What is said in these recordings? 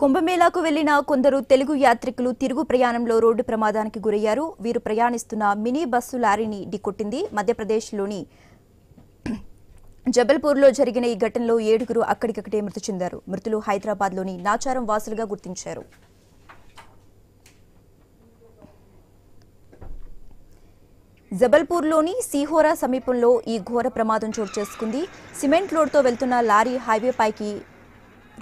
కుంభమేళాకు వెళ్లిన కొందరు తెలుగు యాత్రికులు తిరుగు ప్రయాణంలో రోడ్డు ప్రమాదానికి గురయ్యారు. వీరు ప్రయాణిస్తున్న మినీ బస్సు లారీని ఢీకొట్టింది. మధ్యప్రదేశ్లోని జబల్పూర్లో జరిగిన ఈ ఘటనలో 7గురు అక్కడికక్కడే మృతి చెందారు. మృతులు హైదరాబాద్లోని నాచారం వాసులుగా గుర్తించారు. జబల్పూర్లోని సీహోరా సమీపంలో ఈ ఘోర ప్రమాదం చోటు చేసుకుంది. సిమెంట్ లోడ్తో వెళ్తున్న లారీ హైవే పైకి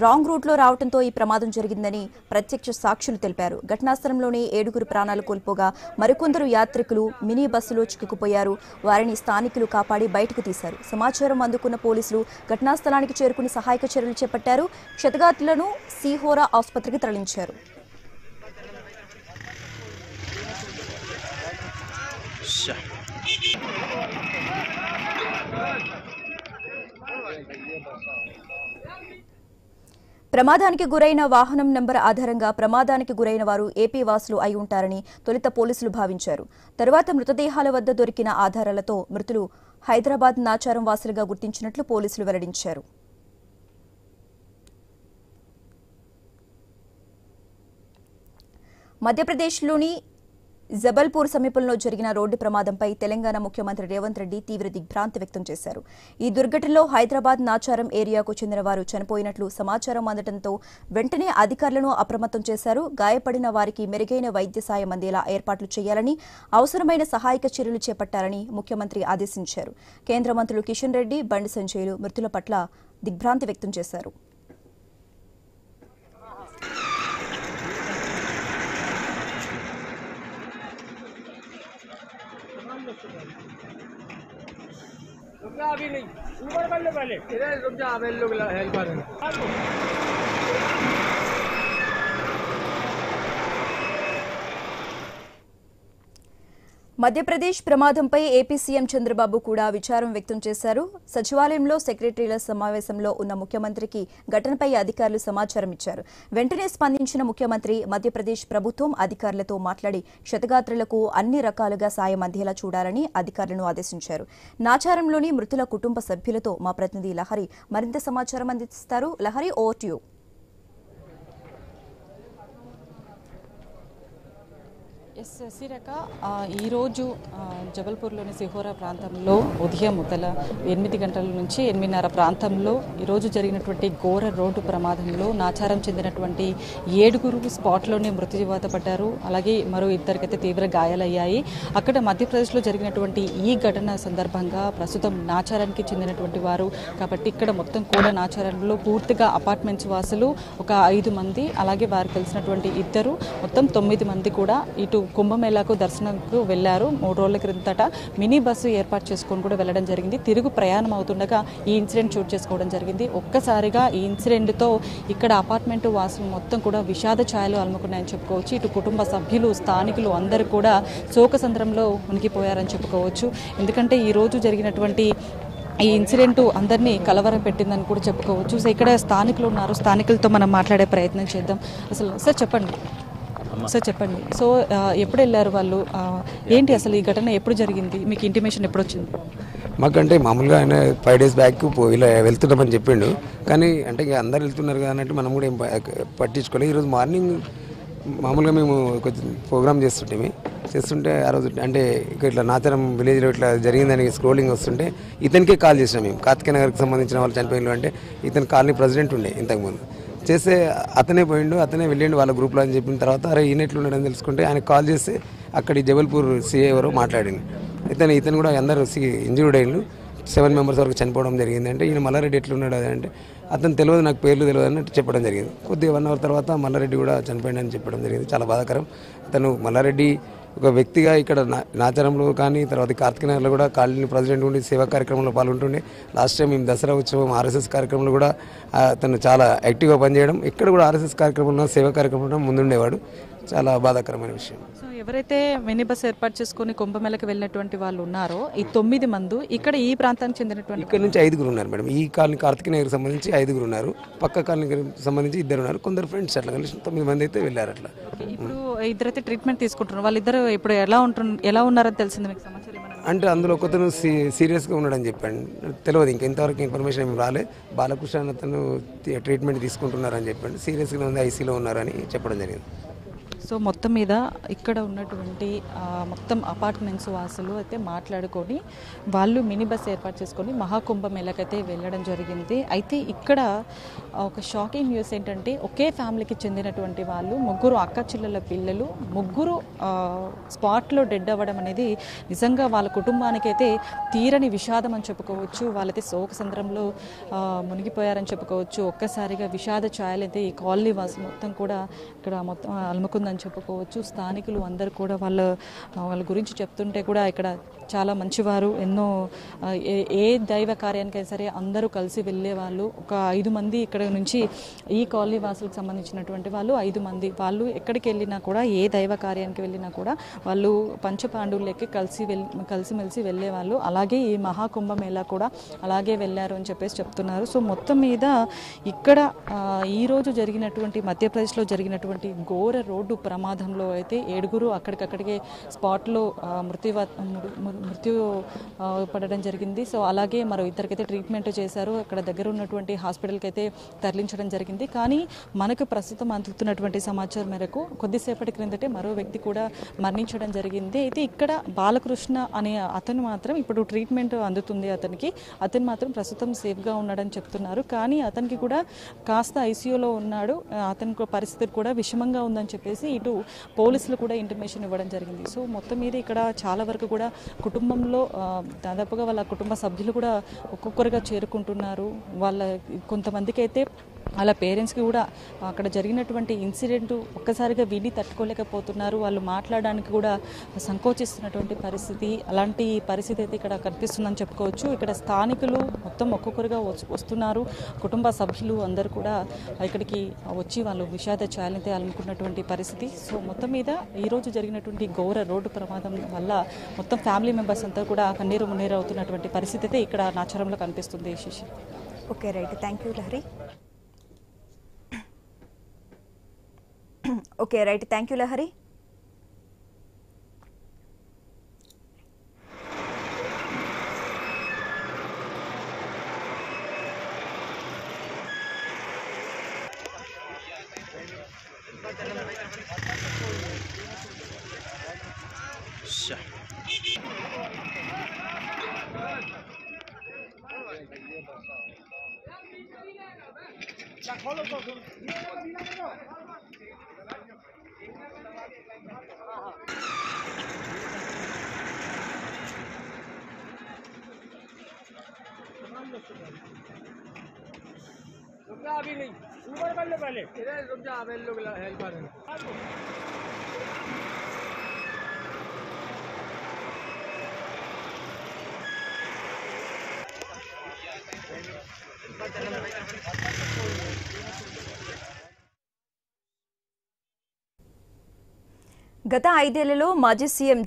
రాంగ్ రూట్లో రావడంతో ఈ ప్రమాదం జరిగిందని ప్రత్యక్ష సాక్షులు తెలిపారు. ఘటనాస్థలంలోనే 7గురు ప్రాణాలు కోల్పోగా మరికొందరు యాత్రికులు మినీ బస్సులో చిక్కుకుపోయారు. వారిని స్థానికులు కాపాడి బయటకు తీశారు. సమాచారం అందుకున్న పోలీసులు ఘటనాస్థలానికి చేరుకుని సహాయక చర్యలు చేపట్టారు. క్షతగాత్రులను సీహోరా ఆసుపత్రికి తరలించారు. ప్రమాదానికి గురైన వాహనం నంబర్ ఆధారంగా ప్రమాదానికి గురైన వారు ఏపీ వాసులు అయి ఉంటారని తొలుత పోలీసులు భావించారు. తరువాత మృతదేహాల వద్ద దొరికిన ఆధారాలతో మృతులు హైదరాబాద్ నాచారం వాసులుగా గుర్తించినట్లు పోలీసులు వెల్లడించారు. మధ్యప్రదేశ్లోని జబల్పూర్ సమీపంలో జరిగిన రోడ్డు ప్రమాదంపై తెలంగాణ ముఖ్యమంత్రి రేవంత్ రెడ్డి తీవ్ర దిగ్భ్రాంతి వ్యక్తం చేశారు. ఈ దుర్ఘటనలో హైదరాబాద్ నాచారం ఏరియాకు చెందిన వారు చనిపోయినట్లు సమాచారం అందడంతో వెంటనే అధికారులను అప్రమత్తం చేశారు. గాయపడిన వారికి మెరుగైన వైద్య సాయం అందేలా ఏర్పాట్లు చేయాలని, అవసరమైన సహాయక చర్యలు చేపట్టాలని ముఖ్యమంత్రి ఆదేశించారు. కేంద్ర మంత్రులు కిషన్ రెడ్డి, బండి సంజయ్లు మృతుల పట్ల దిగ్భ్రాంతి వ్యక్తం చేశారు. अभी नहीं ऊपर कर लो पहले इधर रुक जा अब लोग हेल्प कर रहे हैं। మధ్యప్రదేశ్ ప్రమాదంపై ఏపీ సీఎం చంద్రబాబు కూడా విచారం వ్యక్తం చేశారు. సచివాలయంలో సెక్రటరీల సమావేశంలో ఉన్న ముఖ్యమంత్రికి ఘటనపై అధికారులు సమాచారం ఇచ్చారు. వెంటనే స్పందించిన ముఖ్యమంత్రి మధ్యప్రదేశ్ ప్రభుత్వం అధికారులతో మాట్లాడి క్షతగాత్రులకు అన్ని రకాలుగా సాయం అందేలా చూడాలని అధికారులను ఆదేశించారు. నాచారంలోని మృతుల కుటుంబ సభ్యులతో మా ప్రతినిధి లహరి మరింత సమాచారం అందిస్తారు. Lahari, over to you. Sasirekha, ఈరోజు జబల్పూర్లోని సిహోరా ప్రాంతంలో ఉదయం 8 గంటల నుంచి 8:30 ప్రాంతంలో ఈరోజు జరిగినటువంటి ఘోర రోడ్డు ప్రమాదంలో నాచారం చెందినటువంటి 7గురు స్పాట్లోనే మృత్యువాత పడ్డారు. అలాగే మరో 2 తీవ్ర గాయాలయ్యాయి. అక్కడ మధ్యప్రదేశ్లో జరిగినటువంటి ఈ ఘటన సందర్భంగా ప్రస్తుతం నాచారానికి చెందినటువంటి వారు కాబట్టి ఇక్కడ మొత్తం కూడా నాచారంలో పూర్తిగా అపార్ట్మెంట్స్ వాసులు ఒక 5 మంది, అలాగే వారికి తెలిసినటువంటి 2, మొత్తం 9 మంది కూడా ఇటు కుంభమేళాకు దర్శనంకు వెళ్లారు. 3 రోజుల క్రిందట మినీ బస్సు ఏర్పాటు చేసుకొని కూడా వెళ్లడం జరిగింది. తిరుగు ప్రయాణం అవుతుండగా ఈ ఇన్సిడెంట్ చోటు చేసుకోవడం జరిగింది. ఒక్కసారిగా ఈ ఇన్సిడెంట్తో ఇక్కడ అపార్ట్మెంట్ వాసులు మొత్తం కూడా విషాద ఛాయలు అలుముకున్నాయని చెప్పుకోవచ్చు. ఇటు కుటుంబ సభ్యులు, స్థానికులు అందరూ కూడా శోకసంద్రంలో మునిగిపోయారని చెప్పుకోవచ్చు. ఎందుకంటే ఈ రోజు జరిగినటువంటి ఈ ఇన్సిడెంట్ అందరినీ కలవరం పెట్టిందని కూడా చెప్పుకోవచ్చు. సో ఇక్కడ స్థానికులు ఉన్నారు, స్థానికులతో మనం మాట్లాడే ప్రయత్నం చేద్దాం. అసలు సార్ చెప్పండి. సో ఎప్పుడు వెళ్ళారు వాళ్ళు, ఏంటి అసలు ఈ ఘటన ఎప్పుడు జరిగింది, మీకు ఇంటిమేషన్ ఎప్పుడు వచ్చింది? మాకంటే మామూలుగా ఆయన 5 days బ్యాక్ ఇలా వెళ్తున్నామని చెప్పిండు. కానీ అంటే ఇక అందరు వెళ్తున్నారు కాబట్టి మనం కూడా ఏం పట్టించుకోలేదు. ఈరోజు మార్నింగ్ మామూలుగా మేము కొంచెం ప్రోగ్రామ్ చేస్తుంటే ఆ రోజు అంటే ఇట్లా నాచారం విలేజ్లో ఇట్లా జరిగిందని స్క్రోలింగ్ వస్తుంటే ఇతనికే కాల్ చేసినాం మేము. కార్తికేయ నగర్కి సంబంధించిన వాళ్ళు చనిపోయిన అంటే ఇతని కాలనీ ప్రెసిడెంట్ ఉండే ఇంతకుముందు చేస్తే అతనే పోయిండు, అతనే వెళ్ళిండు వాళ్ళ గ్రూప్లో అని చెప్పిన తర్వాత అరే ఈయనట్లు ఉన్నాడని తెలుసుకుంటే ఆయన కాల్ చేస్తే అక్కడి జబల్పూర్ సీఏ ఎవరో మాట్లాడింది. ఇతను కూడా అందరూ ఇంజూర్డ్ అయ్యిండు, 7 members వరకు చనిపోవడం జరిగింది. అంటే ఈయన మల్లారెడ్డి ఎట్లున్నాడు అంటే అతను తెలియదు, నాకు పేర్లు తెలియదు అన్నట్టు చెప్పడం జరిగింది. కొద్దిగా 1 hour తర్వాత మల్లారెడ్డి కూడా చనిపోయిందని చెప్పడం జరిగింది. చాలా బాధాకరం. అతను మల్లారెడ్డి ఒక వ్యక్తిగా ఇక్కడ నాచారంలో కానీ తర్వాత కార్తికేయ నగర్లో కూడా కాలనీ ప్రెసిడెంట్ ఉండి సేవా కార్యక్రమంలో పాల్గొంటుండే. లాస్ట్ టైం మేము దసరా ఉత్సవం ఆర్ఎస్ఎస్ కార్యక్రమంలో కూడా అతను చాలా యాక్టివ్గా పనిచేయడం, ఇక్కడ కూడా ఆర్ఎస్ఎస్ కార్యక్రమంలో సేవా కార్యక్రమంలో ముందుండేవాడు. చాలా బాధాకరమైన విషయం. సో ఎవరైతే మినీ బస్ ఏర్పాటు చేసుకుని కుంభమేళకి వెళ్ళినటువంటి వాళ్ళు ఉన్నారో ఈ 9 మంది ఇక్కడ ఈ ప్రాంతానికి చెందినటువంటి ఇక్కడ నుంచి 5గురు ఉన్నారు మేడం. ఈ కాలనీ కార్తికేయ నగర్కి సంబంధించి 5గురు ఉన్నారు, పక్క కాలనీకి సంబంధించి 2 ఉన్నారు, కొందరు ఫ్రెండ్స్ అట్లా కలిసి 9 మంది అయితే వెళ్ళారు. అట్లా ఇప్పుడు 2 ట్రీట్మెంట్ తీసుకుంటున్నారు. వాళ్ళిద్దరు ఇప్పుడు ఎలా ఉన్నారని తెలిసింది మీకు సమాచారం? అంటే అందులో ఒకతను సీరియస్గా ఉన్నాడని చెప్పాడు. తెలియదు, ఇంకా ఇంతవరకు ఇన్ఫర్మేషన్ ఏమి రాలే. బాలకృష్ణ అతను ట్రీట్మెంట్ తీసుకుంటున్నారని చెప్పాడు. సీరియస్గా ఉంది, ఐసీలో ఉన్నారని చెప్పడం జరిగింది. సో మొత్తం మీద ఇక్కడ ఉన్నటువంటి మొత్తం అపార్ట్మెంట్స్ వాసులు అయితే మాట్లాడుకొని వాళ్ళు మినీ బస్ ఏర్పాటు చేసుకొని మహాకుంభమేళకైతే వెళ్ళడం జరిగింది. అయితే ఇక్కడ ఒక షాకింగ్ న్యూస్ ఏంటంటే ఒకే ఫ్యామిలీకి చెందినటువంటి వాళ్ళు ముగ్గురు అక్క చెల్లెల పిల్లలు ముగ్గురు స్పాట్లో డెడ్ అవ్వడం అనేది నిజంగా వాళ్ళ కుటుంబానికైతే తీరని విషాదం అని చెప్పుకోవచ్చు. వాళ్ళైతే శోకసంద్రంలో మునిగిపోయారని చెప్పుకోవచ్చు. ఒక్కసారిగా విషాద ఛాయలైతే ఈ కాలనీ వాసులు మొత్తం కూడా ఇక్కడ మొత్తం అలుముకుందని చెప్పుకోవచ్చు. స్థానికులు అందరూ కూడా వాళ్ళ గురించి చెప్తుంటే కూడా ఇక్కడ చాలా మంచివారు, ఎన్నో ఏ దైవ కార్యానికైనా సరే అందరూ కలిసి వెళ్ళేవాళ్ళు. ఒక 5 మంది ఇక్కడ నుంచి ఈ కాలనీ వాసులకు సంబంధించినటువంటి వాళ్ళు 5 మంది వాళ్ళు ఎక్కడికి వెళ్ళినా కూడా ఏ దైవ కార్యానికి వెళ్ళినా కూడా వాళ్ళు పంచపాండవులకి కలిసిమెలిసి వెళ్ళేవాళ్ళు. అలాగే ఈ మహాకుంభమేళా కూడా అలాగే వెళ్ళారు అని చెప్పేసి చెప్తున్నారు. సో మొత్తం మీద ఇక్కడ ఈరోజు జరిగినటువంటి మధ్యప్రదేశ్లో జరిగినటువంటి ఘోర రోడ్డు ప్రమాదంలో అయితే 7గురు అక్కడికక్కడికే స్పాట్లో మృత్యు పడడం జరిగింది. సో అలాగే మరో ఇద్దరికైతే ట్రీట్మెంట్ చేశారు. అక్కడ దగ్గర ఉన్నటువంటి హాస్పిటల్కి అయితే తరలించడం జరిగింది. కానీ మనకు ప్రస్తుతం అందుతున్నటువంటి సమాచారం మేరకు కొద్దిసేపటి క్రిందటే మరో వ్యక్తి కూడా మరణించడం జరిగింది. అయితే ఇక్కడ బాలకృష్ణ అనే అతను మాత్రం ఇప్పుడు ట్రీట్మెంట్ అందుతుంది. అతను మాత్రం ప్రస్తుతం సేఫ్గా ఉన్నాడని చెప్తున్నారు. కానీ అతనికి కూడా కాస్త ఐసీయూలో ఉన్నాడు. అతని పరిస్థితి కూడా విషమంగా ఉందని చెప్పేసి ఇటు పోలీసులు కూడా ఇంటిమేషన్ ఇవ్వడం జరిగింది. సో మొత్తం మీద ఇక్కడ చాలా వరకు కూడా కుటుంబంలో దాదాపుగా వాళ్ళ కుటుంబ సభ్యులు కూడా ఒక్కొక్కరుగా చేరుకుంటున్నారు. కొంతమందికి అయితే వాళ్ళ పేరెంట్స్కి కూడా అక్కడ జరిగినటువంటి ఇన్సిడెంట్ ఒక్కసారిగా విని తట్టుకోలేకపోతున్నారు. వాళ్ళు మాట్లాడడానికి కూడా సంకోచిస్తున్నటువంటి పరిస్థితి, అలాంటి పరిస్థితి అయితే ఇక్కడ కనిపిస్తుందని చెప్పుకోవచ్చు. ఇక్కడ స్థానికులు మొత్తం ఒక్కొక్కరుగా వస్తున్నారు. కుటుంబ సభ్యులు అందరూ కూడా ఇక్కడికి వచ్చి వాళ్ళు విషాద ఛాయలైతే అలుముకున్నటువంటి పరిస్థితి. సో మొత్తం మీద ఈరోజు జరిగినటువంటి ఘోర రోడ్డు ప్రమాదం వల్ల మొత్తం ఫ్యామిలీ మెంబర్స్ అంతా కూడా కన్నీరు మున్నీరు అవుతున్నటువంటి పరిస్థితి అయితే ఇక్కడ నాచారంలో కనిపిస్తుంది. Sashi. Okay, right, thank you Lahari. Okay, right, thank you Lahari. रुक जा, अभी नहीं, ऊपर कर लो पहले। इधर रुक जा, अबे लोग हेल्प कर रहे हैं। గత 5 ఏళ్లలో మాజీ సీఎం